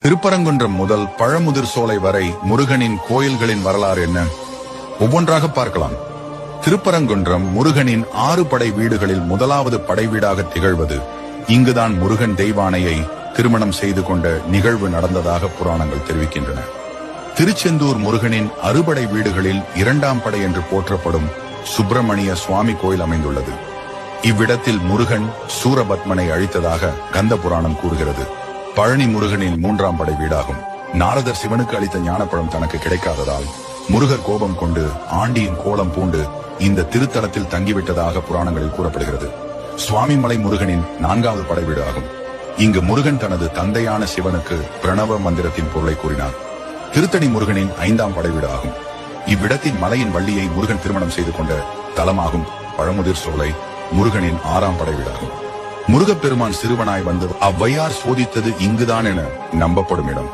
திருப்பரங்குன்றம் முதல் பழமுதிர் சோலை வரை முருகனின் கோயில்களின் வரலாறு என்ன? ஒவ்வொன்றாக பார்க்கலாம். திருப்பரங்குன்றம் முருகனின் 6 படை வீடுகளில் முதலாவது படை வீடாக திகழ்வது. இங்குதான் முருகன் தெய்வானையை திருமணம் செய்து கொண்ட நிகழ்வு நடந்ததாக புராணங்கள் தெரிவிக்கின்றன. திருச்செந்தூர் முருகனின் அறுபடை வீடுகளில் 2ஆம் படை என்று போற்றப்படும் சுப்பிரமணிய சுவாமி கோயில் அமைந்துள்ளது. இவ்விடத்தில் முருகன் சூரபத்மனை அழித்ததாக கந்த புராணம் கூறுகிறது. பழனி முருகனின் 3ஆம் படை வீடாகும். நாரதர் சிவனுக்கு அளித்த ஞானப்பழம் தனக்கு கிடைக்காததால் முருகர் கோபம் கொண்டு ஆண்டியின் கோலம் பூண்டு இந்த திருத்தலத்தில் தங்கிவிட்டதாக புராணங்களில் கூறப்படுகிறது. சுவாமிமலை முருகனின் 4வது படை வீடு ஆகும். இங்கு முருகன் தனது தந்தையான சிவனுக்கு பிரணவ மந்திரத்தின் பொருளை கூறினார். திருத்தணி முருகனின் 5ஆம் படை வீடு ஆகும். இவ்விடத்தின் மலையின் வள்ளியை முருகன் திருமணம் செய்து கொண்ட தலமாகும். பழமுதிர் சோலை முருகனின் 6ஆம் படை வீடாகும். முருகப்பெருமான் சிறுவனாய் வந்து அவ்வையார் சோதித்தது இங்குதான் என நம்பப்படும் இடம்.